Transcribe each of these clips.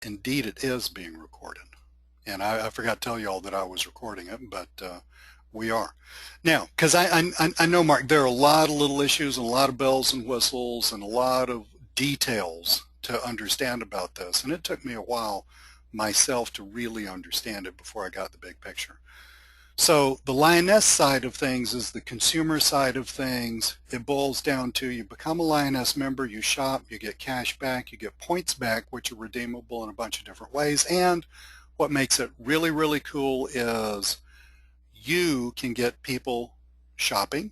Indeed, it is being recorded. And I forgot to tell you all that I was recording it, but we are. Now, because I know, Mark, there are a lot of little issues and a lot of bells and whistles and a lot of details to understand about this. And it took me a while myself to really understand it before I got the big picture. So the Lyoness side of things is the consumer side of things. It boils down to you become a Lyoness member, you shop, you get cash back, you get points back, which are redeemable in a bunch of different ways. And what makes it really, really cool is you can get people shopping.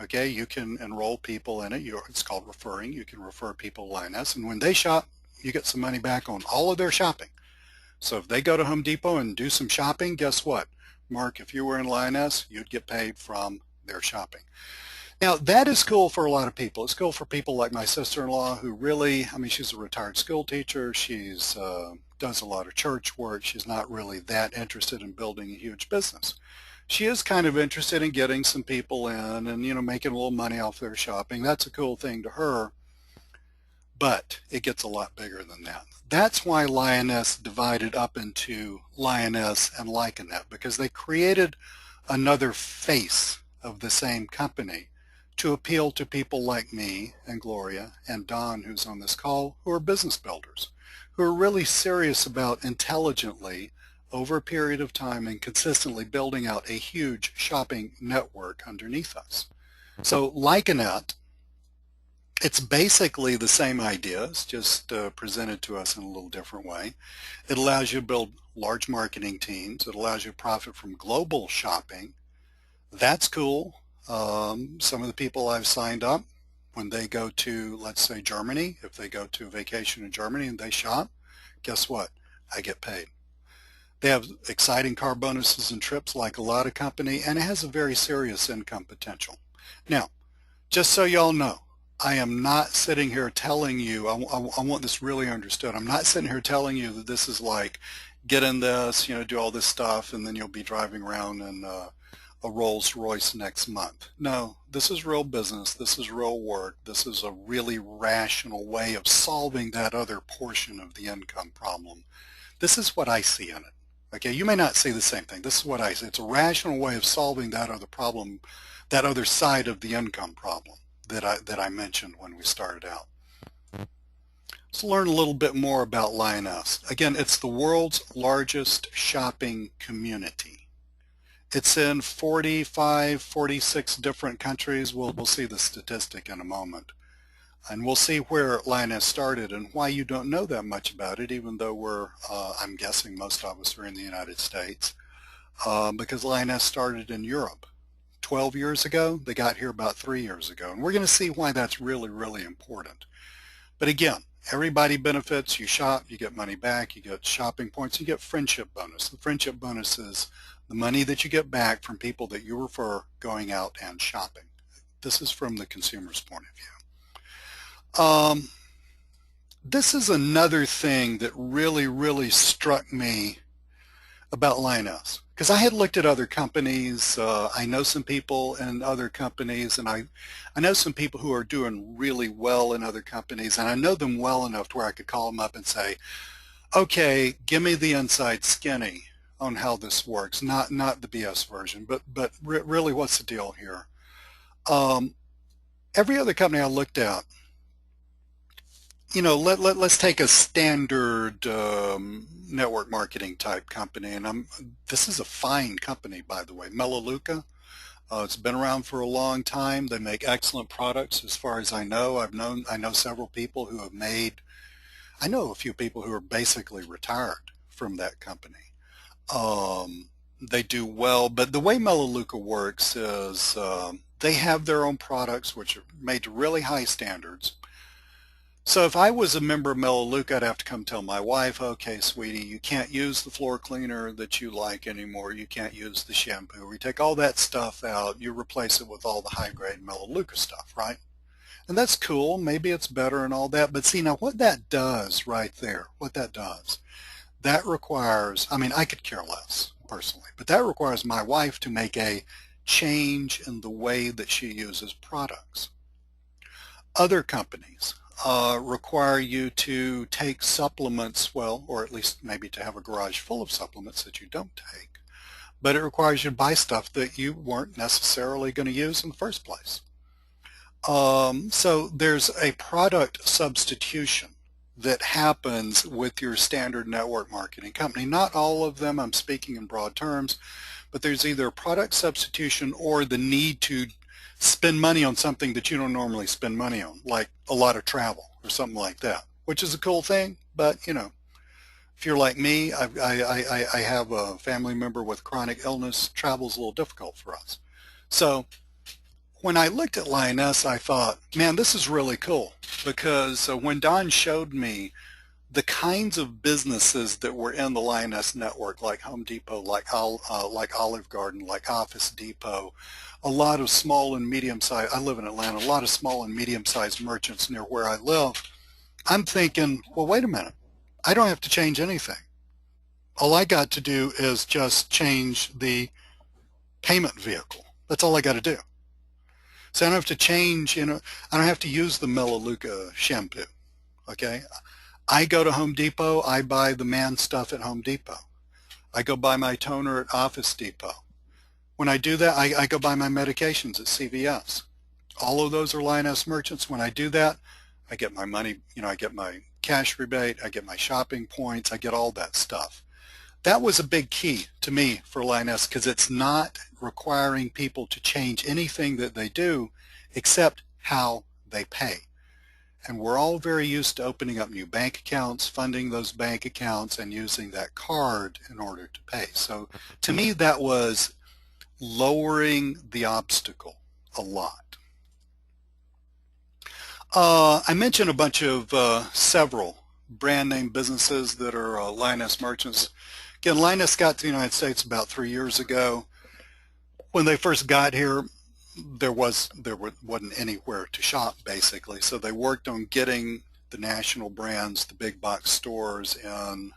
Okay, you can enroll people in it. It's called referring. You can refer people to Lyoness, and when they shop, you get some money back on all of their shopping. So if they go to Home Depot and do some shopping, guess what? Mark, if you were in Lyoness, you'd get paid from their shopping. Now, that is cool for a lot of people. It's cool for people like my sister-in-law who really, I mean, she's a retired school teacher. She's does a lot of church work. She's not really that interested in building a huge business. She is kind of interested in getting some people in and, you know, making a little money off their shopping. That's a cool thing to her, but it gets a lot bigger than that. That's why Lyoness divided up into Lyoness and Lyconet, because they created another face of the same company to appeal to people like me and Gloria and Don, who's on this call, who are business builders, who are really serious about intelligently, over a period of time and consistently building out a huge shopping network underneath us. So Lyconet, it's basically the same ideas, just presented to us in a little different way. It allows you to build large marketing teams. It allows you to profit from global shopping. That's cool. Some of the people I've signed up, when they go to, let's say, Germany, if they go to a vacation in Germany and they shop, guess what? I get paid. They have exciting car bonuses and trips like a lot of company, and it has a very serious income potential. Now, just so y'all know, I am not sitting here telling you, I want this really understood. I'm not sitting here telling you that this is like, get in this, you know, do all this stuff, and then you'll be driving around in a Rolls Royce next month. No, this is real business. This is real work. This is a really rational way of solving that other portion of the income problem. This is what I see in it. Okay, you may not see the same thing. This is what I see. It's a rational way of solving that other problem, that other side of the income problem that I mentioned when we started out. Let's learn a little bit more about Lyoness. Again, it's the world's largest shopping community. It's in 45, 46 different countries. We'll see the statistic in a moment. And we'll see where Lyoness started and why you don't know that much about it, even though we're, I'm guessing most of us are in the United States, because Lyoness started in Europe 12 years ago. They got here about 3 years ago. And we're going to see why that's really, really important. But again, everybody benefits. You shop, you get money back, you get shopping points, you get friendship bonus. The friendship bonus is the money that you get back from people that you refer going out and shopping. This is from the consumer's point of view. This is another thing that really, really struck me about Lyoness, because I had looked at other companies. I know some people in other companies, and I know some people who are doing really well in other companies, and I know them well enough to where I could call them up and say, okay, give me the inside skinny on how this works, not the BS version, but really what's the deal here. Every other company I looked at, you know, let's take a standard network marketing type company, and this is a fine company, by the way, Melaleuca. It's been around for a long time. They make excellent products, as far as I know. I know several people who have made. I know a few people who are basically retired from that company. They do well, but the way Melaleuca works is they have their own products which are made to really high standards. So if I was a member of Melaleuca, I'd have to come tell my wife, okay, sweetie, you can't use the floor cleaner that you like anymore. You can't use the shampoo. We take all that stuff out. You replace it with all the high-grade Melaleuca stuff, right? And that's cool. Maybe it's better and all that. But see, now what that does right there, what that does, that requires, I mean, I could care less personally, but that requires my wife to make a change in the way that she uses products. Other companies, require you to take supplements, well, or at least maybe to have a garage full of supplements that you don't take, but it requires you to buy stuff that you weren't necessarily going to use in the first place. So there's a product substitution that happens with your standard network marketing company. Not all of them, I'm speaking in broad terms, but there's either a product substitution or the need to spend money on something that you don't normally spend money on, like a lot of travel or something like that, which is a cool thing. But you know, if you're like me, I have a family member with chronic illness. Travel's a little difficult for us. So when I looked at Lyoness, I thought, man, this is really cool, because when Don showed me the kinds of businesses that were in the Lyoness network, like Home Depot, like Olive Garden, like Office Depot, a lot of small and medium-sized, I live in Atlanta, a lot of small and medium-sized merchants near where I live, I'm thinking, well, wait a minute, I don't have to change anything. All I got to do is just change the payment vehicle. That's all I got to do. So I don't have to change, I don't have to use the Melaleuca shampoo, okay? I go to Home Depot, I buy the man stuff at Home Depot. I go buy my toner at Office Depot. When I do that, I go buy my medications at CVS. All of those are Lyoness merchants. When I do that, I get my money, I get my cash rebate, I get my shopping points, I get all that stuff. That was a big key to me for Lyoness, because it's not requiring people to change anything that they do except how they pay. And we're all very used to opening up new bank accounts, funding those bank accounts, and using that card in order to pay. So to me, that was lowering the obstacle a lot. I mentioned a bunch of several brand name businesses that are Lyoness merchants. Again, Lyoness got to the United States about 3 years ago. When they first got here, there wasn't anywhere to shop, basically. So they worked on getting the national brands, the big box stores, and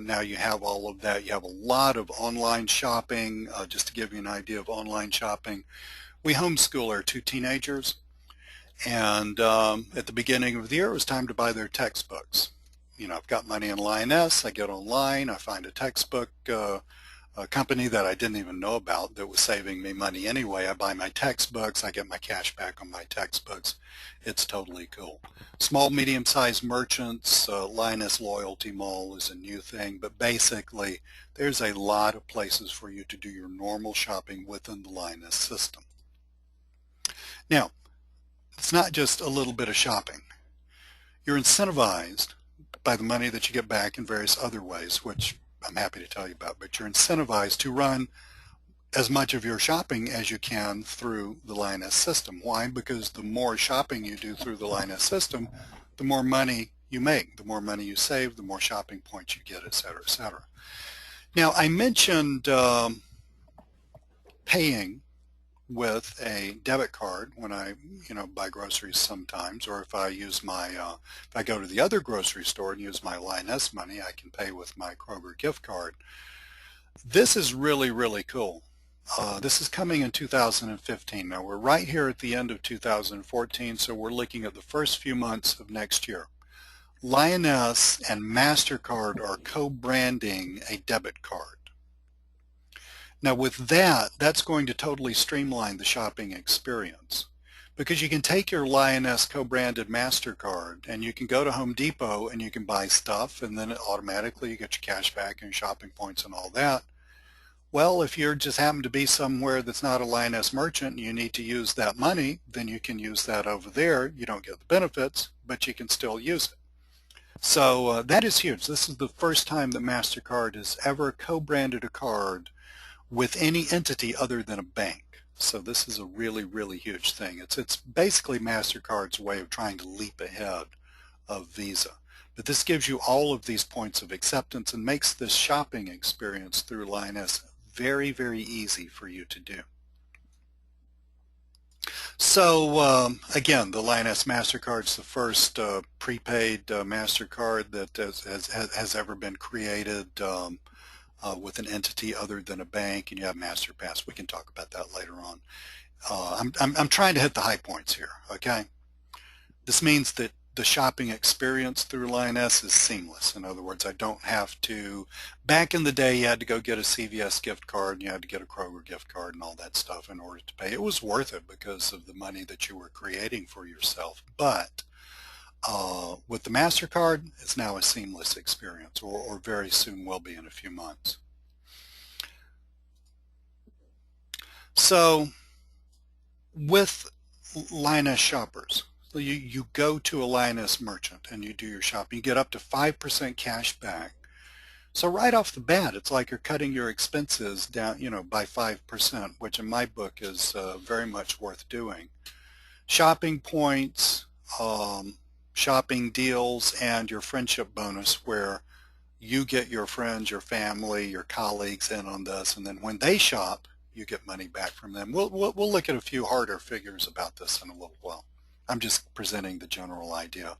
now you have all of that. You have a lot of online shopping. Just to give you an idea of online shopping, we homeschool our 2 teenagers, and at the beginning of the year, it was time to buy their textbooks. I've got money in Lyoness, I get online, I find a textbook a company that I didn't even know about that was saving me money anyway. I buy my textbooks, I get my cash back on my textbooks. It's totally cool. Small, medium-sized merchants, Lyoness Loyalty Mall is a new thing, but basically there's a lot of places for you to do your normal shopping within the Lyoness system. Now, it's not just a little bit of shopping. You're incentivized by the money that you get back in various other ways, which I'm happy to tell you about, but you're incentivized to run as much of your shopping as you can through the Lyoness system. Why? Because the more shopping you do through the Lyoness system, the more money you make, the more money you save, the more shopping points you get, et cetera, et cetera. Now, I mentioned paying with a debit card when I buy groceries sometimes, or if I use my if I go to the other grocery store and use my Lyoness money, I can pay with my Kroger gift card. This is really, really cool. This is coming in 2015. Now we're right here at the end of 2014, so we're looking at the first few months of next year. Lyoness and MasterCard are co-branding a debit card. Now with that, that's going to totally streamline the shopping experience, because you can take your Lyoness co-branded MasterCard and you can go to Home Depot and you can buy stuff, and then automatically you get your cash back and your shopping points and all that. Well, if you just happen to be somewhere that's not a Lyoness merchant and you need to use that money, then you can use that over there. You don't get the benefits, but you can still use it. So that is huge. This is the first time that MasterCard has ever co-branded a card with any entity other than a bank. So this is a really, really huge thing. It's basically MasterCard's way of trying to leap ahead of Visa. But this gives you all of these points of acceptance and makes this shopping experience through Lyoness very, very easy for you to do. So again, the Lyoness MasterCard is the first prepaid MasterCard that has ever been created with an entity other than a bank, and you have MasterPass. We can talk about that later on. I'm trying to hit the high points here, okay? This means that the shopping experience through Lyoness is seamless. In other words, I don't have to, back in the day you had to go get a CVS gift card and you had to get a Kroger gift card and all that stuff in order to pay. It was worth it because of the money that you were creating for yourself. But with the MasterCard, it's now a seamless experience, or very soon will be in a few months. So with Lyoness shoppers, so you go to a Lyoness merchant and you do your shopping. You get up to 5% cash back. So right off the bat, it's like you're cutting your expenses down, by 5%, which in my book is very much worth doing. Shopping points, shopping deals, and your friendship bonus, where you get your friends, your family, your colleagues in on this, and then when they shop, you get money back from them. We'll look at a few harder figures about this in a little while. I'm just presenting the general idea.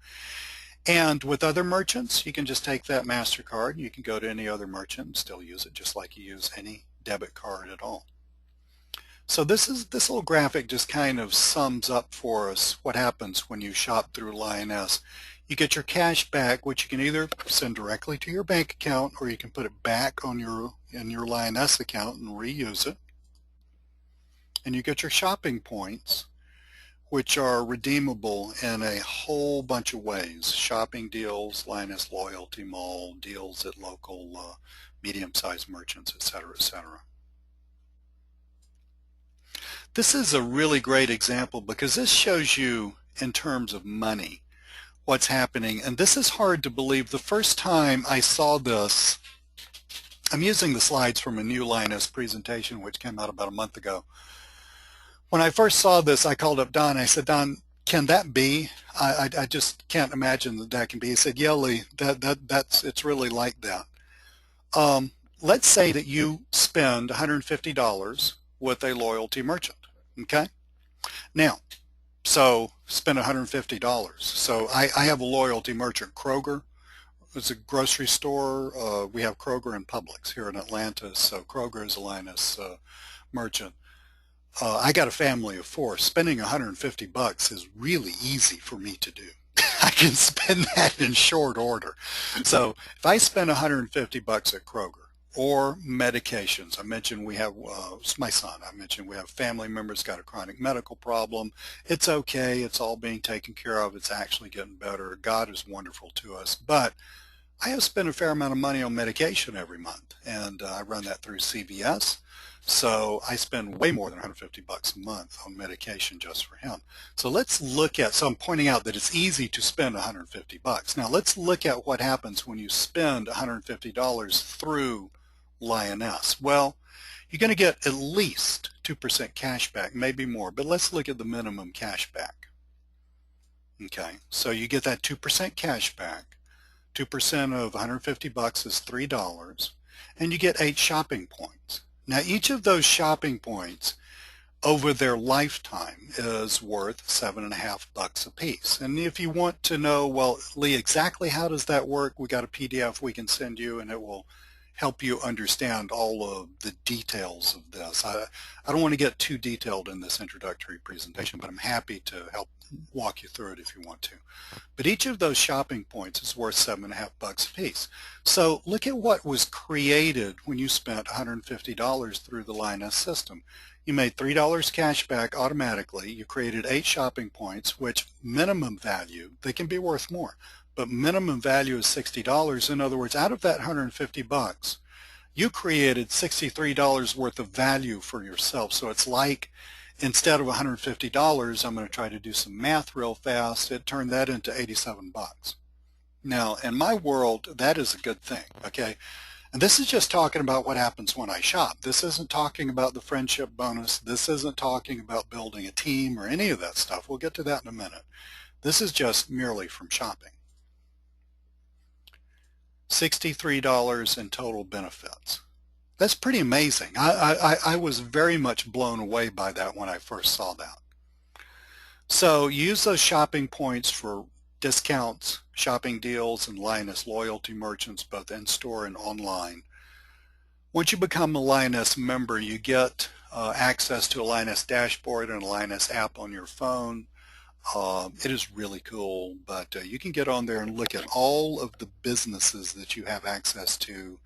And with other merchants, you can just take that MasterCard. You can go to any other merchant and still use it just like you use any debit card at all. So this little graphic just kind of sums up for us what happens when you shop through Lyoness. You get your cash back, which you can either send directly to your bank account, or you can put it back in your Lyoness account and reuse it. And you get your shopping points, which are redeemable in a whole bunch of ways. Shopping deals, Lyoness Loyalty Mall, deals at local medium-sized merchants, etc., etc. This is a really great example because this shows you in terms of money what's happening. And this is hard to believe. The first time I saw this, I'm using the slides from a new Lyoness presentation which came out about a month ago. When I first saw this, I called up Don. I said, Don, can that be? I just can't imagine that can be. He said, yeah, Lee, it's really like that. Let's say that you spend $150 with a loyalty merchant, okay? Now, so spend $150. So I have a loyalty merchant, Kroger. It's a grocery store. We have Kroger and Publix here in Atlanta, so Kroger is a Lyoness merchant. I got a family of 4. Spending $150 is really easy for me to do. I can spend that in short order. So if I spend $150 at Kroger, or medications, I mentioned we have, it's my son, I mentioned we have family members got a chronic medical problem. It's okay, it's all being taken care of, it's actually getting better. God is wonderful to us, but I have spent a fair amount of money on medication every month, and I run that through CVS. So I spend way more than $150 a month on medication just for him. So let's look at, so I'm pointing out that it's easy to spend $150. Now let's look at what happens when you spend $150 through Lyoness. Well, you're going to get at least 2% cash back, maybe more, but let's look at the minimum cash back. Okay, so you get that 2% cash back. 2% of $150 is $3, and you get 8 shopping points. Now each of those shopping points over their lifetime is worth $7.50 a piece. And if you want to know, well, Lee, exactly how does that work, we got a PDF we can send you and it will help you understand all of the details of this. I don't want to get too detailed in this introductory presentation, but I'm happy to help walk you through it if you want to. But each of those shopping points is worth $7.50 a piece. So look at what was created when you spent $150 through the Lyoness system. You made $3 cash back automatically. You created 8 shopping points, which minimum value, they can be worth more, but minimum value is $60. In other words, out of that $150, you created $63 worth of value for yourself. So it's like, instead of $150, I'm going to try to do some math real fast, it turned that into $87. Now, in my world, that is a good thing, okay? And this is just talking about what happens when I shop. This isn't talking about the friendship bonus. This isn't talking about building a team or any of that stuff. We'll get to that in a minute. This is just merely from shopping. $63 in total benefits. That's pretty amazing. I was very much blown away by that when I first saw that. So use those shopping points for discounts, shopping deals, and Lyoness loyalty merchants, both in-store and online. Once you become a Lyoness member, you get access to a Lyoness dashboard and a Lyoness app on your phone. It is really cool, but you can get on there and look at all of the businesses that you have access to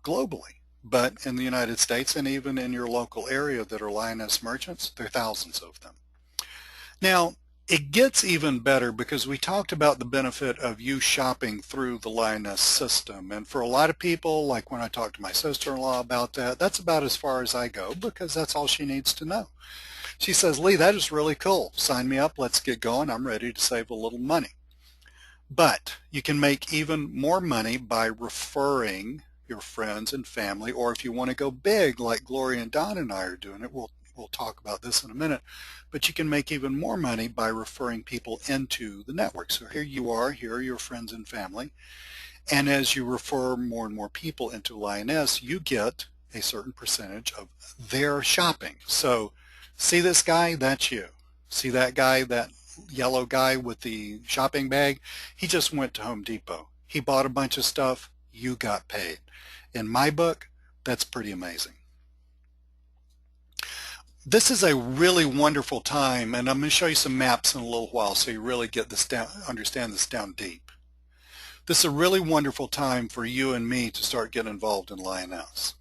globally. But in the United States and even in your local area that are Lyoness merchants, there are thousands of them. Now, it gets even better because we talked about the benefit of you shopping through the Lyoness system. And for a lot of people, like when I talked to my sister-in-law about that, that's about as far as I go because that's all she needs to know. She says, Lee, that is really cool. Sign me up. Let's get going. I'm ready to save a little money. But you can make even more money by referring your friends and family, or if you want to go big like Gloria and Don and I are doing it, we'll talk about this in a minute, but you can make even more money by referring people into the network. So here you are, here are your friends and family, and as you refer more and more people into Lyoness, you get a certain percentage of their shopping. So see this guy? That's you. See that guy, that yellow guy with the shopping bag? He just went to Home Depot. He bought a bunch of stuff. You got paid. In my book, that's pretty amazing. This is a really wonderful time, and I'm going to show you some maps in a little while so you really get this down, understand this down deep. This is a really wonderful time for you and me to start getting involved in Lyoness.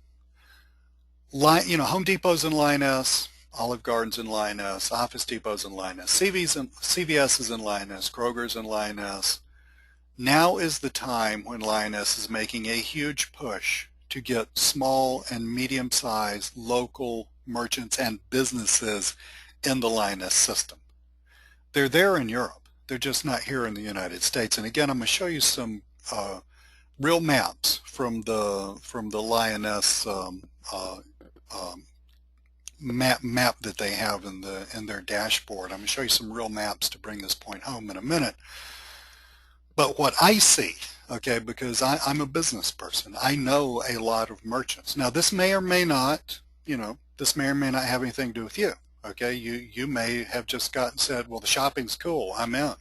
Home Depot's in Lyoness, Olive Garden's in Lyoness, Office Depot's in Lyoness, CVS is in Lyoness, Kroger's in Lyoness. Now is the time when Lyoness is making a huge push to get small and medium-sized local merchants and businesses in the Lyoness system. They're there in Europe. They're just not here in the United States. And again, I'm going to show you some real maps from the Lyoness map that they have in their dashboard. I'm going to show you some real maps to bring this point home in a minute. But what I see, okay, because I'm a business person, I know a lot of merchants. Now this may or may not, this may or may not have anything to do with you, okay? You may have just said, well, the shopping's cool, I'm in.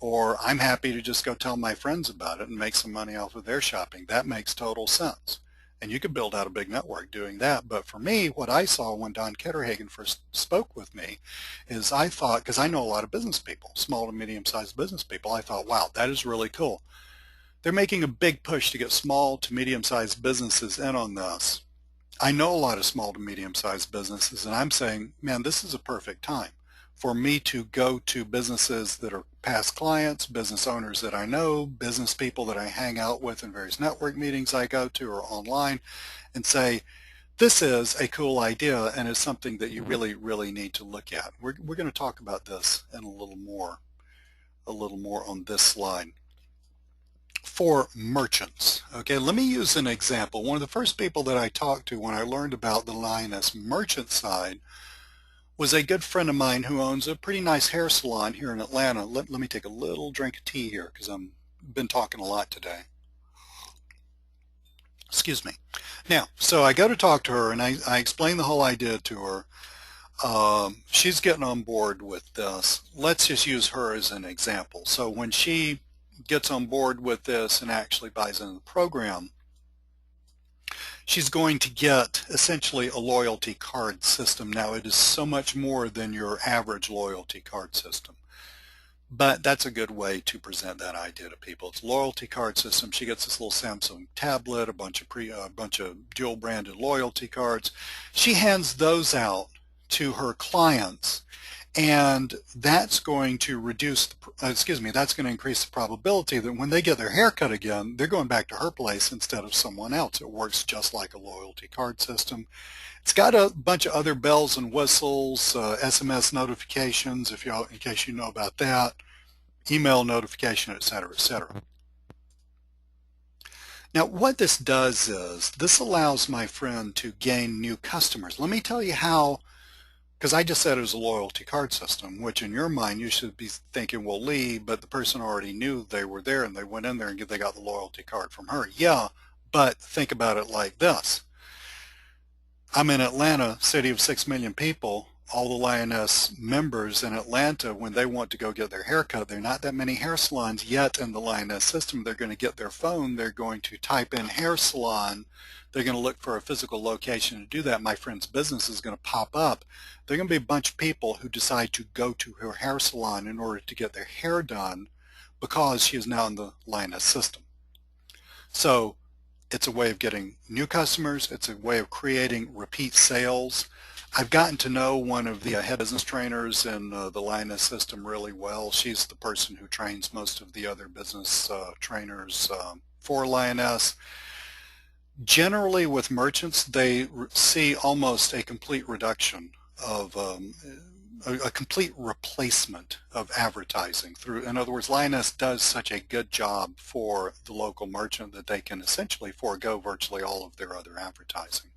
Or I'm happy to just go tell my friends about it and make some money off of their shopping. That makes total sense. And you could build out a big network doing that. But for me, what I saw when Don Ketterhagen first spoke with me is I thought, because I know a lot of business people, small to medium-sized business people, I thought, wow, that is really cool. They're making a big push to get small to medium-sized businesses in on this. I know a lot of small to medium-sized businesses, and I'm saying, man, this is a perfect time for me to go to businesses that are past clients, business owners that I know, business people that I hang out with in various network meetings I go to or online, and say, this is a cool idea and it's something that you really, really need to look at. We're going to talk about this in a little more on this slide. For merchants, okay, let me use an example. One of the first people that I talked to when I learned about the Lyoness merchant side was a good friend of mine who owns a pretty nice hair salon here in Atlanta. Let me take a little drink of tea here because I've been talking a lot today. Excuse me. Now, so I go to talk to her and I explain the whole idea to her. She's getting on board with this. Let's just use her as an example. So when she gets on board with this and actually buys into the program, she's going to get essentially a loyalty card system. Now it is so much more than your average loyalty card system, but that's a good way to present that idea to people. It's a loyalty card system. She gets this little Samsung tablet, a bunch of dual branded loyalty cards. She hands those out to her clients, and that's going to that's going to increase the probability that when they get their hair cut again, they're going back to her place instead of someone else. It works just like a loyalty card system. It's got a bunch of other bells and whistles, SMS notifications, in case you know about that, email notification, etc., etc. Now, what this does is this allows my friend to gain new customers. Let me tell you how. Because I just said it was a loyalty card system, which in your mind you should be thinking, well, Lee, but the person already knew they were there and they went in there and they got the loyalty card from her. Yeah, but think about it like this. I'm in Atlanta, city of 6 million people. all the Lyoness members in Atlanta, when they want to go get their hair cut, there are not that many hair salons yet in the Lyoness system. They're going to get their phone, they're going to type in hair salon, they're going to look for a physical location to do that. My friend's business is going to pop up. There are going to be a bunch of people who decide to go to her hair salon in order to get their hair done because she is now in the Lyoness system. So it's a way of getting new customers. It's a way of creating repeat sales. I've gotten to know one of the head business trainers in the Lyoness system really well. She's the person who trains most of the other business trainers for Lyoness. Generally with merchants, they see almost a complete reduction of a complete replacement of advertising through. In other words, Lyoness does such a good job for the local merchant that they can essentially forego virtually all of their other advertising.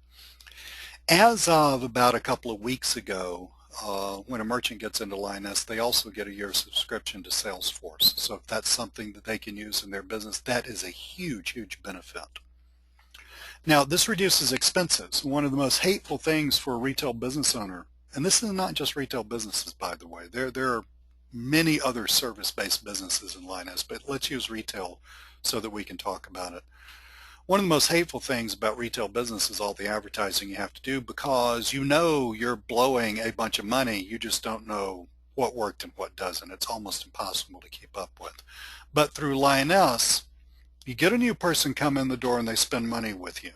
As of about a couple of weeks ago, when a merchant gets into Lyoness, they also get a year subscription to Salesforce. So if that's something that they can use in their business, that is a huge, huge benefit. Now, this reduces expenses. One of the most hateful things for a retail business owner, and this is not just retail businesses, by the way. There are many other service-based businesses in Lyoness, but let's use retail so that we can talk about it. One of the most hateful things about retail business is all the advertising you have to do, because you know you're blowing a bunch of money. You just don't know what worked and what doesn't. It's almost impossible to keep up with. But through Lyoness, you get a new person come in the door and they spend money with you.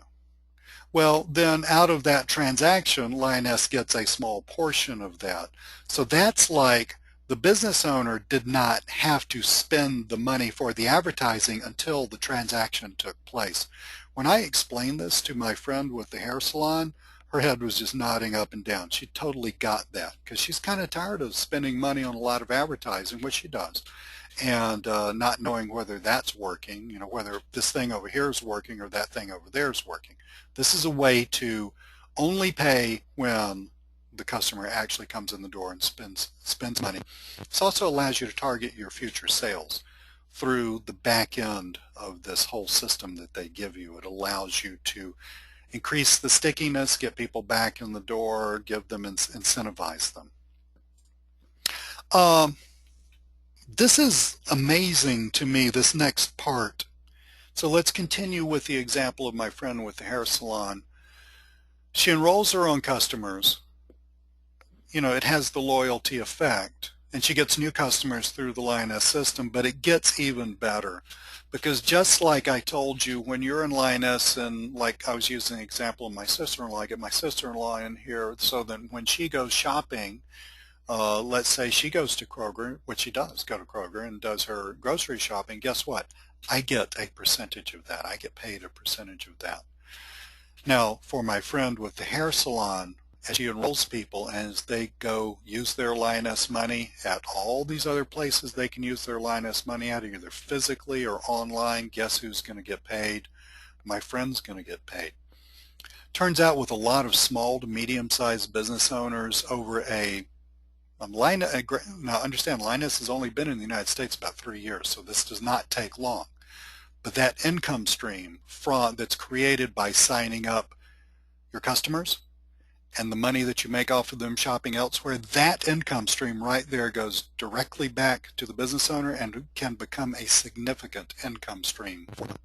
Well, then out of that transaction, Lyoness gets a small portion of that. So that's like the business owner did not have to spend the money for the advertising until the transaction took place. When I explained this to my friend with the hair salon, her head was just nodding up and down. She totally got that, because she's kind of tired of spending money on a lot of advertising, which she does, and not knowing whether that's working, whether this thing over here is working or that thing over there is working. This is a way to only pay when the customer actually comes in the door and spends money. This also allows you to target your future sales through the back end of this whole system that they give you. It allows you to increase the stickiness, get people back in the door, give them, incentivize them. This is amazing to me, this next part. So let's continue with the example of my friend with the hair salon. She enrolls her own customers. It has the loyalty effect, and she gets new customers through the Lyoness system, but it gets even better, because just like I told you, when you're in Lyoness, and like I was using the example of my sister-in-law, I get my sister-in-law in here so that when she goes shopping, let's say she goes to Kroger, which she does go to Kroger and does her grocery shopping, guess what? I get a percentage of that. I get paid a percentage of that. Now, for my friend with the hair salon, as she enrolls people, as they go use their Lyoness money at all these other places they can use their Lyoness money at, either physically or online, guess who's going to get paid? My friend's going to get paid. Turns out with a lot of small to medium-sized business owners over now understand, Lyoness has only been in the United States about 3 years, so this does not take long. But that income stream that's created by signing up your customers and the money that you make off of them shopping elsewhere, that income stream right there goes directly back to the business owner and can become a significant income stream for them.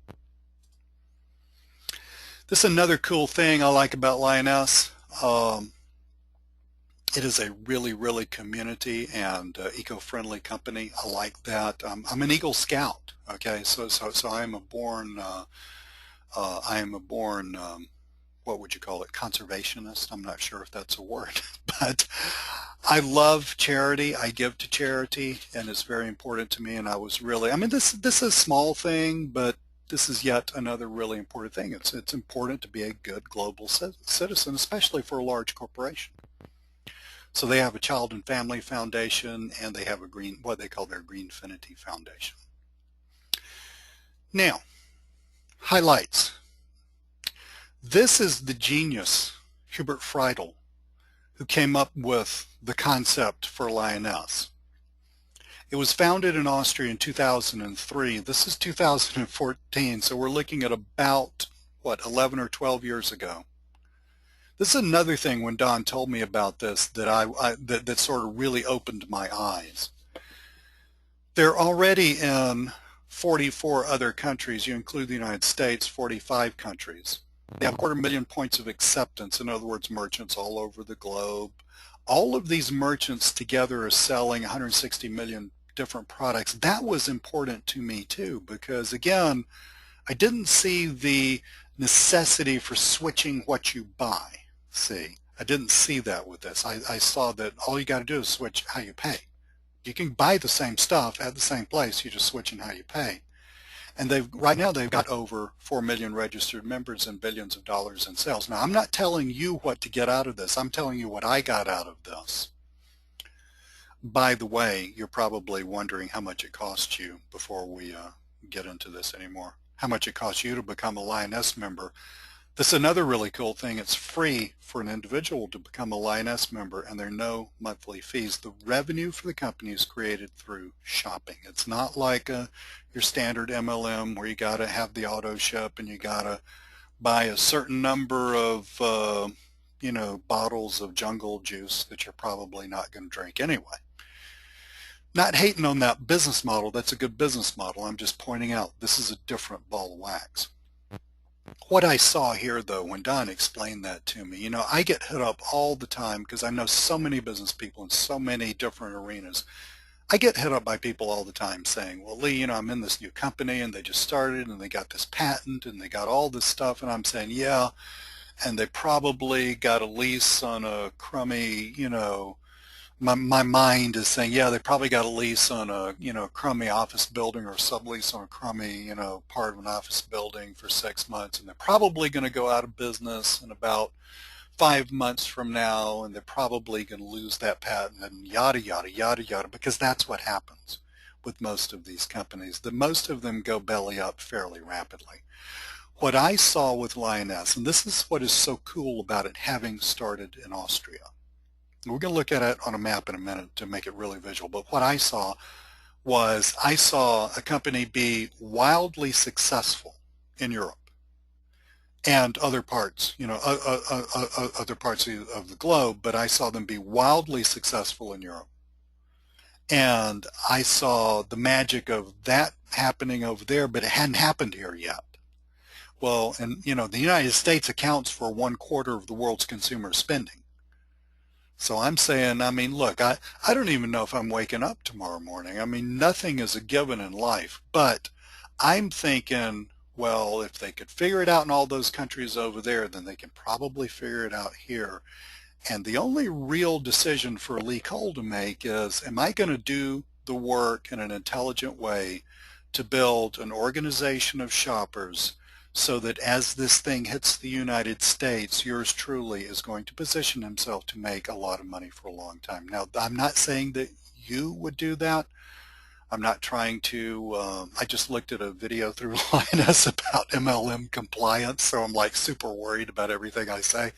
This is another cool thing I like about Lyoness. It is a really, really community and eco-friendly company. I like that. I'm an Eagle Scout. Okay, so I am a born what would you call it, conservationist? I'm not sure if that's a word, but I love charity. I give to charity, and it's very important to me. And I was really, this is a small thing, but this is yet another really important thing. It's important to be a good global citizen, especially for a large corporation. So they have a Child and Family Foundation, and they have what they call their Greenfinity Foundation. Now, highlights. This is the genius, Hubert Friedel, who came up with the concept for Lyoness. It was founded in Austria in 2003. This is 2014, so we're looking at about, 11 or 12 years ago. This is another thing when Don told me about this that that sort of really opened my eyes. They're already in 44 other countries. You include the United States, 45 countries. They have 250,000 points of acceptance, in other words, merchants all over the globe. All of these merchants together are selling 160 million different products. That was important to me too, because again, I didn't see the necessity for switching what you buy. See, I didn't see that with this. I saw that all you got to do is switch how you pay. You can buy the same stuff at the same place, you just switch in how you pay. And right now they've got over 4 million registered members and billions of dollars in sales. Now, I'm not telling you what to get out of this. I'm telling you what I got out of this. By the way, you're probably wondering how much it costs you before we get into this anymore. How much it costs you to become a Lyoness member. This is another really cool thing. It's free for an individual to become a Lyoness member, and there are no monthly fees. The revenue for the company is created through shopping. It's not like your standard MLM where you got to have the auto ship and you got to buy a certain number of bottles of jungle juice that you're probably not going to drink anyway. Not hating on that business model. That's a good business model. I'm just pointing out this is a different ball of wax. What I saw here, though, when Don explained that to me, I get hit up all the time because I know so many business people in so many different arenas. I get hit up by people all the time saying, well, Lee, I'm in this new company and they just started and they got this patent and they got all this stuff. And I'm saying, yeah, and they probably got a lease on a crummy, my mind is saying, yeah, they probably got a lease on a, crummy office building or a sublease on a crummy, part of an office building for 6 months. And they're probably going to go out of business in about 5 months from now. And they're probably going to lose that patent and yada, yada, yada, yada, because that's what happens with most of these companies. Most of them go belly up fairly rapidly. What I saw with Lyoness, and this is what is so cool about it having started in Austria. We're going to look at it on a map in a minute to make it really visual, but what I saw was I saw a company be wildly successful in Europe and other parts, other parts of the globe, but I saw them be wildly successful in Europe. And I saw the magic of that happening over there, but it hadn't happened here yet. Well, and the United States accounts for 1/4 of the world's consumer spending. So I'm saying, look, I don't even know if I'm waking up tomorrow morning. Nothing is a given in life, but I'm thinking, well, if they could figure it out in all those countries over there, then they can probably figure it out here. And the only real decision for Lee Cole to make is, am I going to do the work in an intelligent way to build an organization of shoppers so that as this thing hits the United States, yours truly is going to position himself to make a lot of money for a long time. Now, I'm not saying that you would do that. I'm not trying to, I just looked at a video through Lyoness about MLM compliance, so I'm like super worried about everything I say.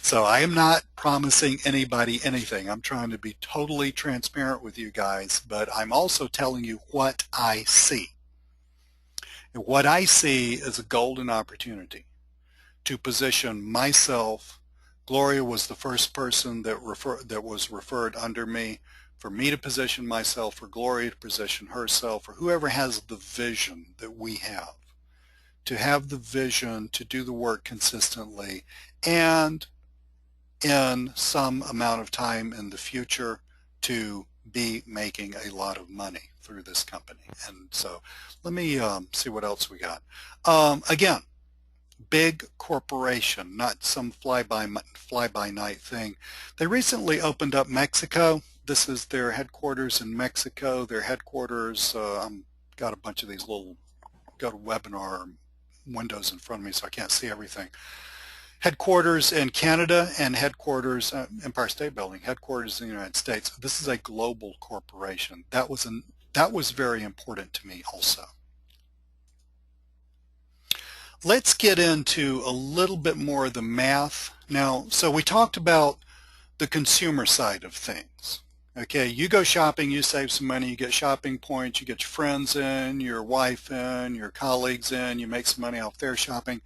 So I am not promising anybody anything. I'm trying to be totally transparent with you guys, but I'm also telling you what I see. And what I see is a golden opportunity to position myself. Gloria was the first person that was referred under me, for me to position myself, for Gloria to position herself, for whoever has the vision that we have, to have the vision to do the work consistently and in some amount of time in the future to be making a lot of money through this company. And so let me see what else we got. Again, big corporation, not some fly-by-night thing. They recently opened up Mexico. This is their headquarters in Mexico. Their headquarters, got a bunch of these little GoToWebinar windows in front of me so I can't see everything. Headquarters in Canada and headquarters, Empire State Building, headquarters in the United States. This is a global corporation. That was very important to me also. Let's get into a little bit more of the math. Now, so we talked about the consumer side of things. Okay, you go shopping, you save some money, you get shopping points, you get your friends in, your wife in, your colleagues in, you make some money off their shopping.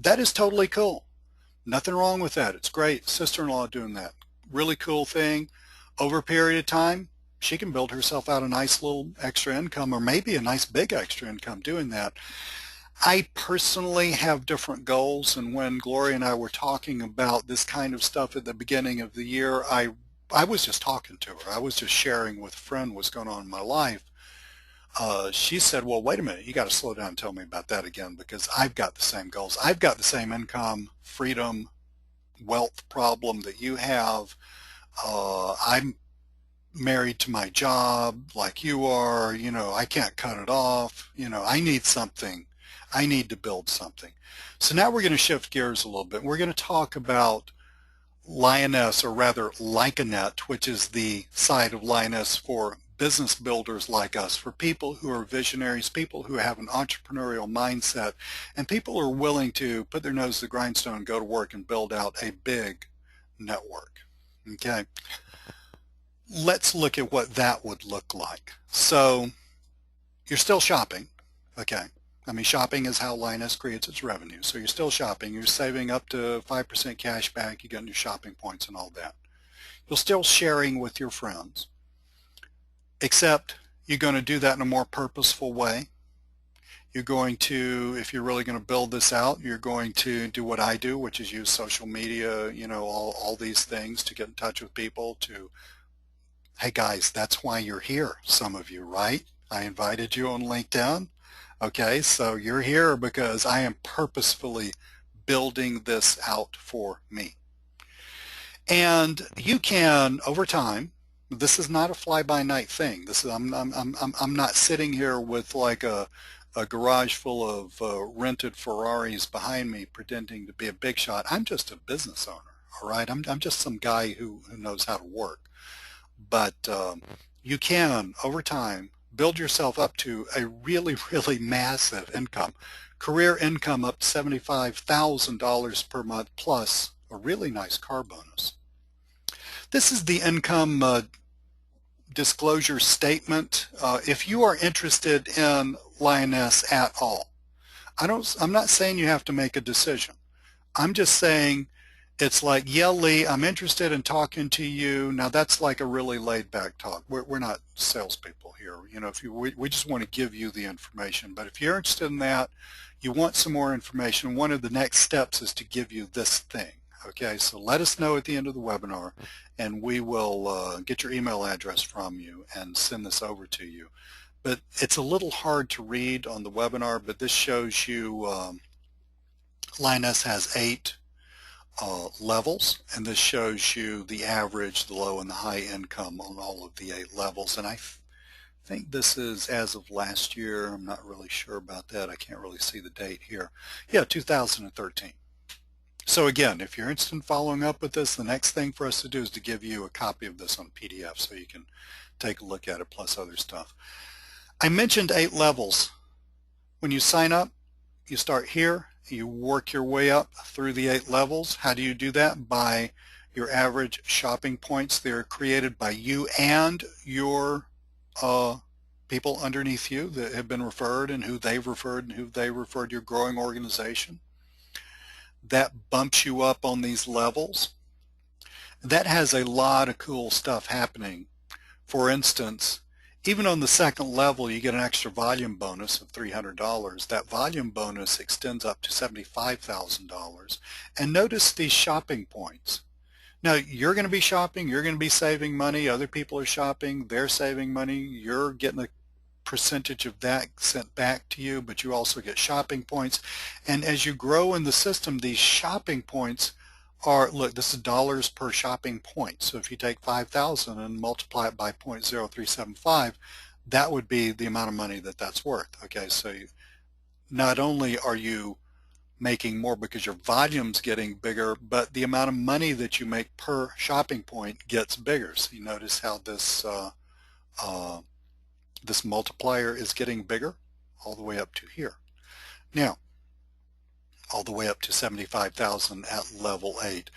That is totally cool. Nothing wrong with that. It's great. Sister-in-law doing that. Really cool thing. Over a period of time, she can build herself out a nice little extra income, or maybe a nice big extra income doing that. I personally have different goals, and when Gloria and I were talking about this kind of stuff at the beginning of the year, I was just talking to her. I was just sharing with a friend what's going on in my life. She said, well, wait a minute, you got to slow down and tell me about that again, because I've got the same goals. I've got the same income, freedom, wealth problem that you have. I'm married to my job like you are. I can't cut it off. I need something. I need to build something. So now we're going to shift gears a little bit. We're going to talk about Lyoness, or rather Lyconet, which is the site of Lyoness for business builders like us, for people who are visionaries, people who have an entrepreneurial mindset, and people who are willing to put their nose to the grindstone and go to work and build out a big network. Okay, let's look at what that would look like. So you're still shopping. Okay, I mean, shopping is how Lyoness creates its revenue. So you're still shopping. You're saving up to 5% cash back. You get your shopping points and all that. You're still sharing with your friends, except you're going to do that in a more purposeful way. You're going to, if you're really going to build this out, you're going to do what I do, which is use social media, all these things to get in touch with people to, hey guys, that's why you're here, some of you, right? I invited you on LinkedIn. Okay, so you're here because I am purposefully building this out for me. And you can, over time, this is not a fly-by-night thing. This is I'm not sitting here with like a garage full of rented Ferraris behind me pretending to be a big shot. I'm just a business owner, all right? I'm just some guy who knows how to work. But you can, over time, build yourself up to a really, really massive income. Career income up to $75,000 per month, plus a really nice car bonus. This is the income disclosure statement. If you are interested in Lyoness at all, I'm not saying you have to make a decision. I'm just saying it's like, yeah, Lee, I'm interested in talking to you. Now that's like a really laid back talk. We're not salespeople here. We just want to give you the information. But if you're interested in that, you want some more information, one of the next steps is to give you this thing. Okay, so let us know at the end of the webinar, and we will get your email address from you and send this over to you. But it's a little hard to read on the webinar, but this shows you Lyoness has 8 levels, and this shows you the average, the low, and the high income on all of the 8 levels. And I think this is as of last year. I'm not really sure about that. I can't really see the date here. Yeah, 2013. So again, if you're interested in following up with this, the next thing for us to do is to give you a copy of this on PDF so you can take a look at it, plus other stuff. I mentioned 8 levels. When you sign up, you start here, you work your way up through the 8 levels. How do you do that? By your average shopping points. They're created by you and your people underneath you that have been referred, and who they've referred, and who they referred, your growing organization. That bumps you up on these levels. That has a lot of cool stuff happening. For instance, even on the second level, you get an extra volume bonus of $300. That volume bonus extends up to $75,000. And notice these shopping points. Now, you're going to be shopping, you're going to be saving money, other people are shopping, they're saving money, you're getting a percentage of that sent back to you, but you also get shopping points. And as you grow in the system, these shopping points are, look, this is dollars per shopping point. So if you take 5,000 and multiply it by 0.0375, that would be the amount of money that that's worth. Okay, so not only are you making more because your volume's getting bigger, but the amount of money that you make per shopping point gets bigger. So you notice how this this multiplier is getting bigger all the way up to here. Now, all the way up to 75,000 at level 8.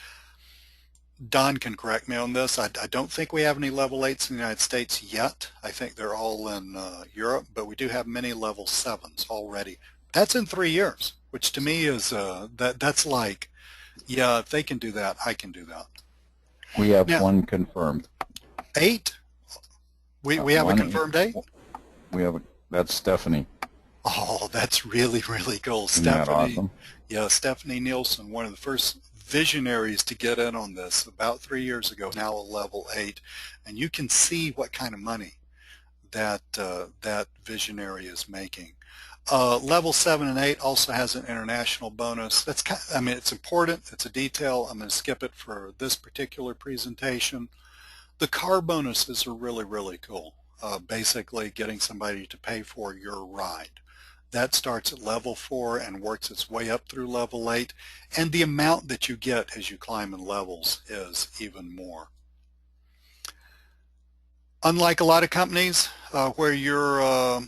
Don can correct me on this. I don't think we have any level 8s in the United States yet. I think they're all in Europe, but we do have many level 7s already. That's in 3 years, which to me is that's like, Yeah, if they can do that, I can do that. We have Now, one confirmed. 8? We have a One, confirmed 8? we have, that's Stephanie. Oh, that's really, really cool. Isn't that Stephanie, awesome? yeah, Stephanie Nielsen, one of the first visionaries to get in on this about 3 years ago, now a level 8. And you can see what kind of money that visionary is making. Level 7 and 8 also has an international bonus. That's kind of, I mean, it's important. It's a detail. I'm going to skip it for this particular presentation. The car bonuses are really, really cool. Basically getting somebody to pay for your ride. That starts at level 4 and works its way up through level 8. And the amount that you get as you climb in levels is even more. Unlike a lot of companies where you're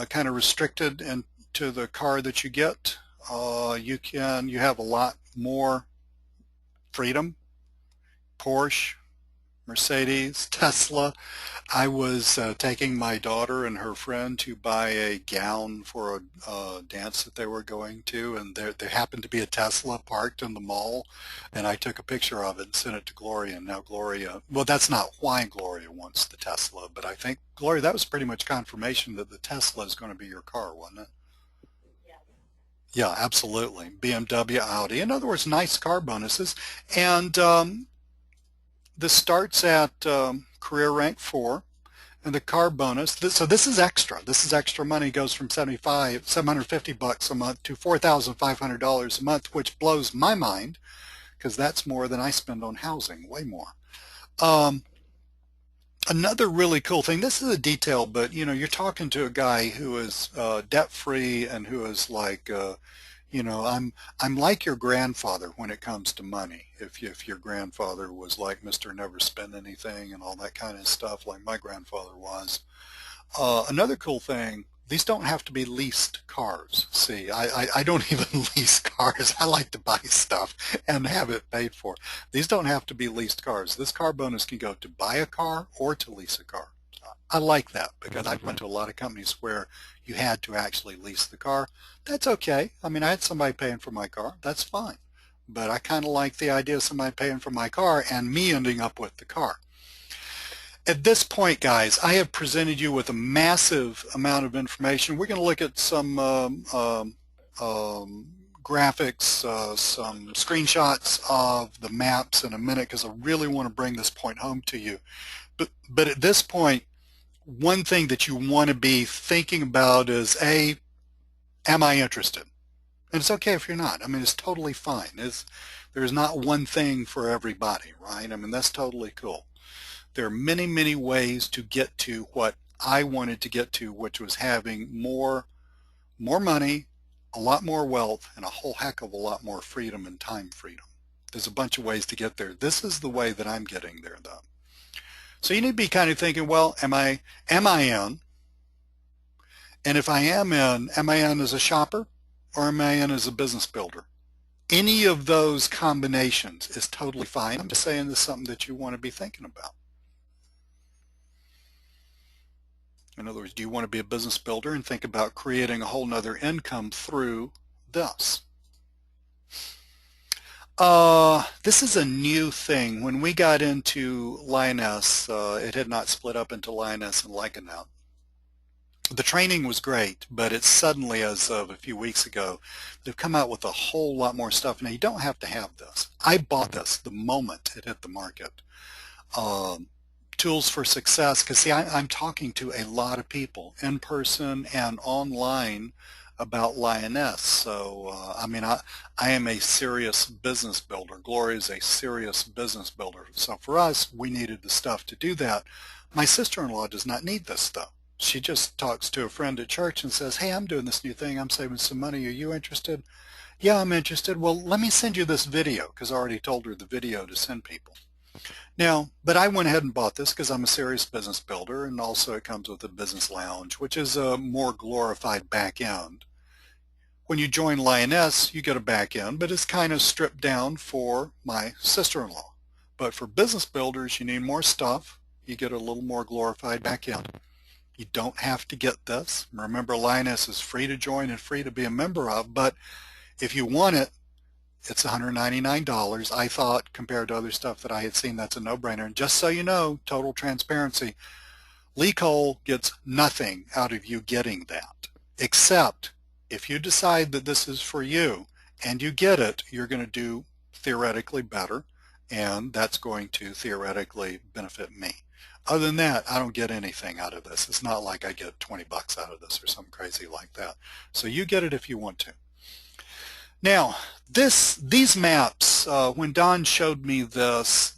kind of restricted into the car that you get, you have a lot more freedom. Porsche, Mercedes, Tesla. I was taking my daughter and her friend to buy a gown for a dance that they were going to, and there happened to be a Tesla parked in the mall, and I took a picture of it and sent it to Gloria. And now Gloria, well, that's not why Gloria wants the Tesla, but I think, Gloria, that was pretty much confirmation that the Tesla is going to be your car, wasn't it? Yeah, absolutely. BMW, Audi. In other words, nice car bonuses. And this starts at career rank 4. And the car bonus, so this is extra. This is extra money. Goes from 750 bucks a month to $4,500 a month, which blows my mind because that's more than I spend on housing, way more. Um, Another really cool thing, this is a detail, but you know, you're talking to a guy who is debt-free and who is like, you know, I'm like your grandfather when it comes to money. If your grandfather was like Mr. Never Spend Anything and all that kind of stuff, like my grandfather was. Another cool thing, these don't have to be leased cars. See, I don't even lease cars. I like to buy stuff and have it paid for. These don't have to be leased cars. This car bonus can go to buy a car or to lease a car. I like that because I went to a lot of companies where you had to actually lease the car. That's okay. I mean, I had somebody paying for my car. That's fine. But I kind of like the idea of somebody paying for my car and me ending up with the car. At this point, guys, I have presented you with a massive amount of information. We're going to look at some graphics, some screenshots of the maps in a minute because I really want to bring this point home to you. But at this point, one thing that you want to be thinking about is, A, am I interested? And it's okay if you're not. I mean, it's totally fine. There's not one thing for everybody, right? I mean, that's totally cool. There are many, many ways to get to what I wanted to get to, which was having more money, a lot more wealth, and a whole heck of a lot more freedom and time freedom. There's a bunch of ways to get there. This is the way that I'm getting there, though. So you need to be kind of thinking, well, am I in? And if I am I in as a shopper or am I in as a business builder? Any of those combinations is totally fine. I'm just saying this is something that you want to be thinking about. In other words, do you want to be a business builder and think about creating a whole nother income through this? This is a new thing. When we got into Lyoness, it had not split up into Lyoness and Lyconet. The training was great, but it's suddenly, as of a few weeks ago, they've come out with a whole lot more stuff. Now, you don't have to have this. I bought this the moment it hit the market. Tools for success, because see, I'm talking to a lot of people in person and online about Lyoness. So, I mean, I am a serious business builder. Gloria is a serious business builder. So for us, we needed the stuff to do that. My sister-in-law does not need this stuff. She just talks to a friend at church and says, hey, I'm doing this new thing. I'm saving some money. Are you interested? Yeah, I'm interested. Well, let me send you this video because I already told her the video to send people. Now, but I went ahead and bought this because I'm a serious business builder, and also it comes with a business lounge, which is a more glorified back end. When you join Lyoness, you get a back end, but it's kind of stripped down for my sister-in-law. But for business builders, you need more stuff. You get a little more glorified back end. You don't have to get this. Remember, Lyoness is free to join and free to be a member of, but if you want it, It's $199. I thought, compared to other stuff that I had seen, that's a no-brainer. And just so you know, total transparency, Lyconet gets nothing out of you getting that, except if you decide that this is for you and you get it, you're going to do theoretically better, and that's going to theoretically benefit me. Other than that, I don't get anything out of this. It's not like I get 20 bucks out of this or something crazy like that. So you get it if you want to. Now, these maps, when Don showed me this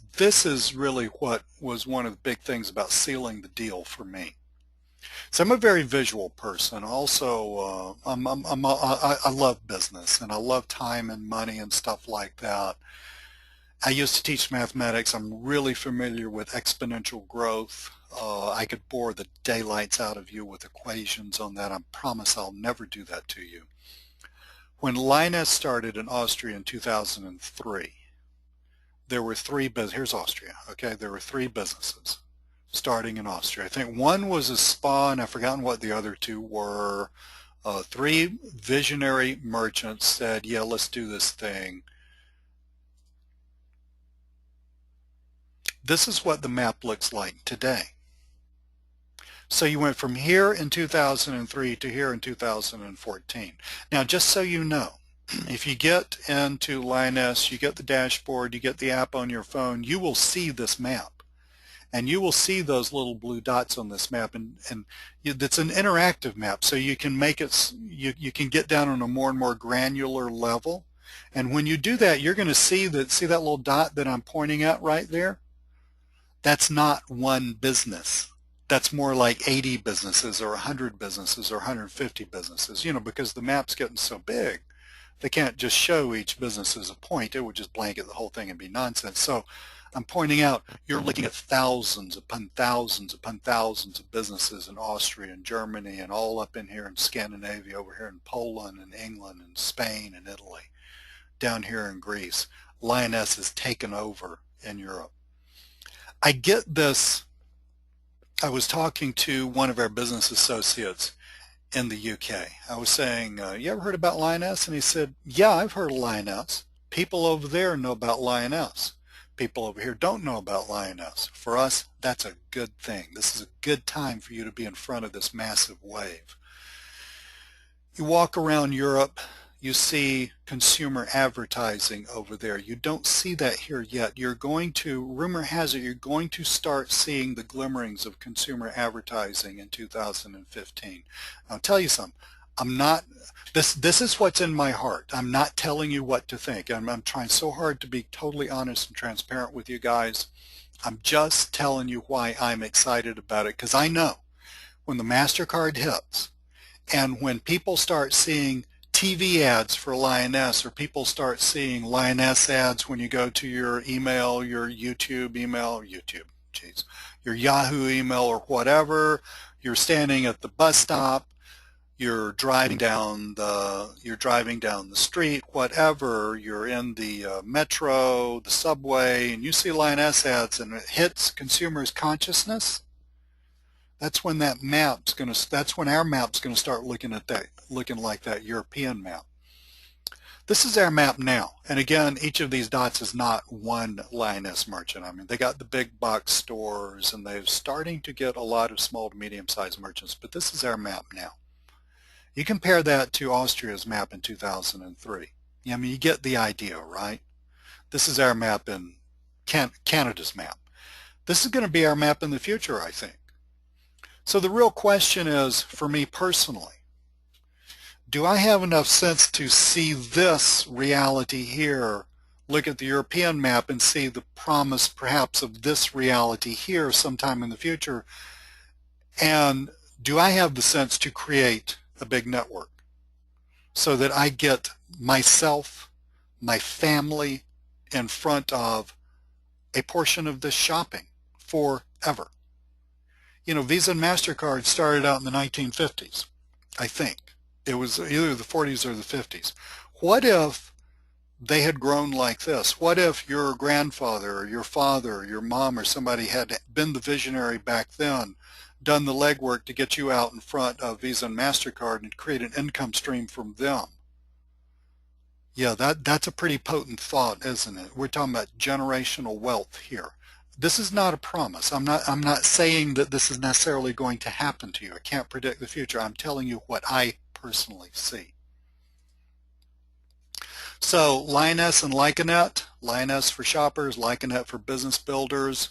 is really what was one of the big things about sealing the deal for me. So I'm a very visual person. Also, I love business, and I love time and money and stuff like that. I used to teach mathematics. I'm really familiar with exponential growth. I could bore the daylights out of you with equations on that. I promise I'll never do that to you. When Lyoness started in Austria in 2003, there were three businesses. Here's Austria, okay? There were three businesses starting in Austria. I think one was a spa, and I've forgotten what the other two were. Three visionary merchants said, yeah, let's do this thing. This is what the map looks like today. So you went from here in 2003 to here in 2014. Now, just so you know, if you get into Lyoness, you get the dashboard, you get the app on your phone, you will see this map. And you will see those little blue dots on this map, and it's an interactive map, so you can make it, you can get down on a more and more granular level. And when you do that, you're going to see that little dot that I'm pointing at right there? That's not one business. That's more like 80 businesses or 100 businesses or 150 businesses, you know, because the map's getting so big. They can't just show each business as a point. It would just blanket the whole thing and be nonsense. So I'm pointing out you're looking at thousands upon thousands upon thousands of businesses in Austria and Germany and all up in here in Scandinavia, over here in Poland and England and Spain and Italy, down here in Greece. Lyoness has taken over in Europe. I get this. I was talking to one of our business associates in the UK. I was saying, you ever heard about Lyoness? And he said, yeah, I've heard of Lyoness. People over there know about Lyoness. People over here don't know about Lyoness. For us, that's a good thing. This is a good time for you to be in front of this massive wave. You walk around Europe, you see consumer advertising over there. You don't see that here yet. You're going to, rumor has it, you're going to start seeing the glimmerings of consumer advertising in 2015. I'll tell you something. This is what's in my heart. I'm not telling you what to think. I'm trying so hard to be totally honest and transparent with you guys. I'm just telling you why I'm excited about it, because I know when the MasterCard hits and when people start seeing TV ads for Lyoness, or people start seeing Lyoness ads when you go to your email, your YouTube email, your Yahoo email or whatever, you're standing at the bus stop, you're driving down the street, whatever, you're in the metro, the subway, and you see Lyoness ads and it hits consumers' consciousness. That's when our map's going to start looking like that European map. This is our map now. And again, each of these dots is not one Lyoness merchant. I mean, they got the big box stores and they're starting to get a lot of small to medium-sized merchants, but this is our map now. You compare that to Austria's map in 2003. I mean, you get the idea, right? This is our map in Canada's map. This is going to be our map in the future, I think. So the real question is, for me personally, do I have enough sense to see this reality here, look at the European map and see the promise perhaps of this reality here sometime in the future? And do I have the sense to create a big network so that I get myself, my family in front of a portion of this shopping forever? You know, Visa and MasterCard started out in the 1950s, I think. It was either the 40s or the 50s. What if they had grown like this? What if your grandfather or your father or your mom or somebody had been the visionary back then, done the legwork to get you out in front of Visa and MasterCard and create an income stream from them? Yeah, that's a pretty potent thought, isn't it? We're talking about generational wealth here. This is not a promise. I'm not saying that this is necessarily going to happen to you. I can't predict the future. I'm telling you what I personally see. So Lyoness and Lyconet, Lyoness for shoppers, Lyconet for business builders.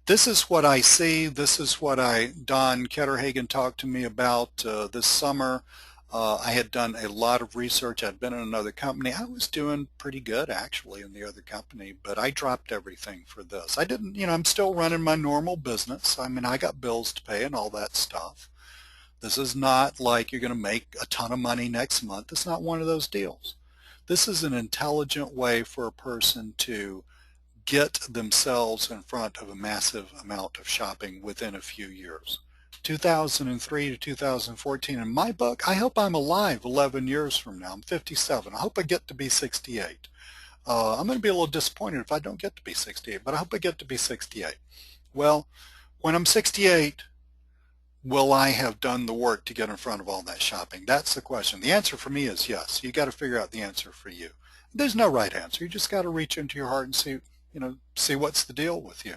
This is what I see. This is what Don Ketterhagen talked to me about this summer. I had done a lot of research. I'd been in another company. I was doing pretty good actually in the other company, but I dropped everything for this. I didn't, I'm still running my normal business. I mean, I got bills to pay and all that stuff. This is not like you're going to make a ton of money next month. It's not one of those deals. This is an intelligent way for a person to get themselves in front of a massive amount of shopping within a few years. 2003 to 2014, in my book, I hope I'm alive 11 years from now. I'm 57. I hope I get to be 68. I'm going to be a little disappointed if I don't get to be 68, but I hope I get to be 68. Well, when I'm 68, will I have done the work to get in front of all that shopping? That's the question. The answer for me is yes. You got to figure out the answer for you. There's no right answer. You just got to reach into your heart and see what's the deal with you.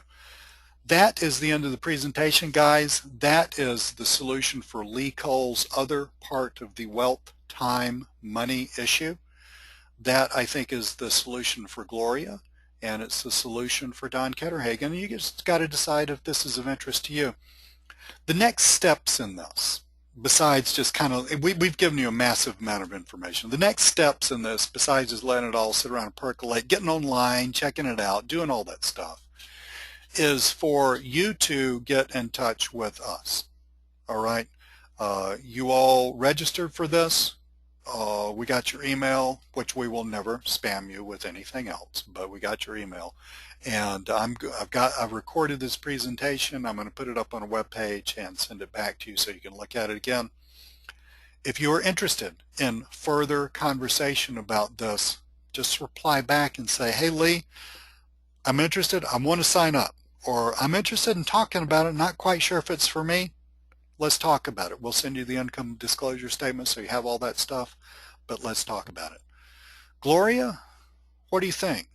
That is the end of the presentation, guys. That is the solution for Lee Cole's other part of the wealth, time, money issue. That, I think, is the solution for Gloria, and it's the solution for Don Ketterhagen. You just got to decide if this is of interest to you. The next steps in this, besides just kind of, we've given you a massive amount of information. The next steps in this, besides just letting it all sit around and percolate, getting online, checking it out, doing all that stuff, is for you to get in touch with us. All right. You all registered for this. We got your email, which we will never spam you with anything else, but we got your email. And I've recorded this presentation. I'm going to put it up on a web page and send it back to you so you can look at it again. If you are interested in further conversation about this, just reply back and say, hey, Lee, I'm interested. I want to sign up. Or I'm interested in talking about it. Not quite sure if it's for me. Let's talk about it. We'll send you the income disclosure statement so you have all that stuff, but let's talk about it. Gloria, what do you think?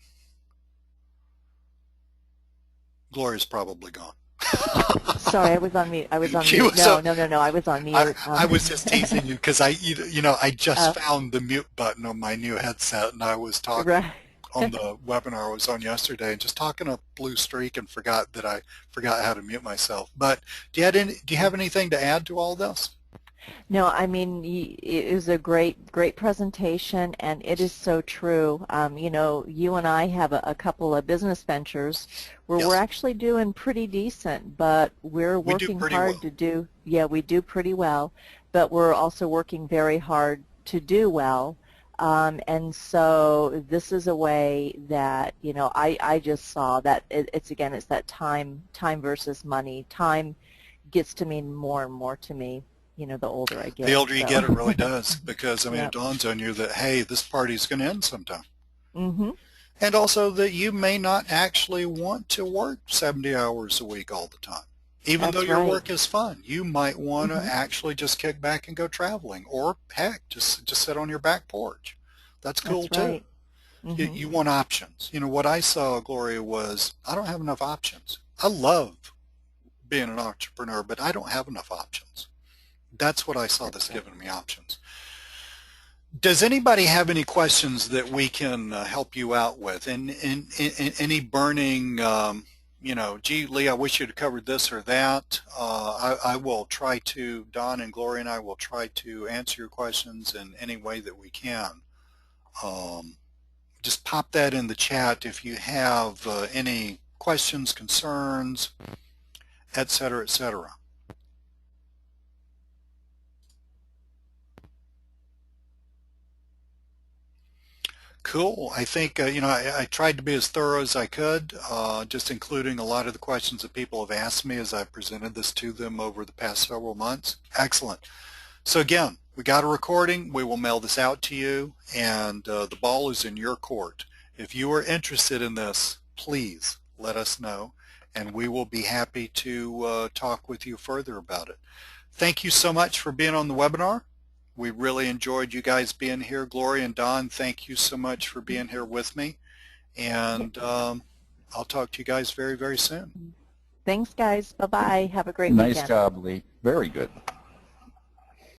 Gloria's probably gone. Sorry, I was on mute. I was on She mute. was No, no, no, no. I was on mute. I was just teasing you because I just found the mute button on my new headset, and I was talking Right. on the webinar I was on yesterday and just talking a blue streak and forgot how to mute myself. But do you have anything to add to all this? No, I mean, it was a great presentation, and it is so true. You and I have a couple of business ventures where Yes. we're actually doing pretty decent, but we're We do working pretty hard well. to do, yeah, we do pretty well, but we're also working very hard to do well. And so this is a way that, I just saw that it's that time versus money. Time gets to mean more and more to me, the older I get. The older you So. get, it really does, because I mean, Yep. it dawns on you that, hey, this party's going to end sometime. Mm-hmm. And also that you may not actually want to work 70 hours a week all the time. Even though That's your right. work is fun, you might want to Mm-hmm. actually just kick back and go traveling, or heck, just sit on your back porch. That's cool That's too. right. Mm-hmm. You want options. What I saw, Gloria, was I don't have enough options. I love being an entrepreneur, but I don't have enough options. That's what I saw this That's right. giving me options. Does anybody have any questions that we can help you out with? And any burning, gee, Lee, I wish you'd covered this or that. I will try to, Don and Gloria and I will try to answer your questions in any way that we can. Just pop that in the chat if you have any questions, concerns, et cetera, et cetera. Cool. I think, I tried to be as thorough as I could, just including a lot of the questions that people have asked me as I presented this to them over the past several months. Excellent. So again, we got a recording. We will mail this out to you, and the ball is in your court. If you are interested in this, please let us know, and we will be happy to talk with you further about it. Thank you so much for being on the webinar. We really enjoyed you guys being here. Gloria and Don, thank you so much for being here with me. And I'll talk to you guys very, very soon. Thanks, guys. Bye-bye. Have a great Nice weekend. job, Lee. Very good.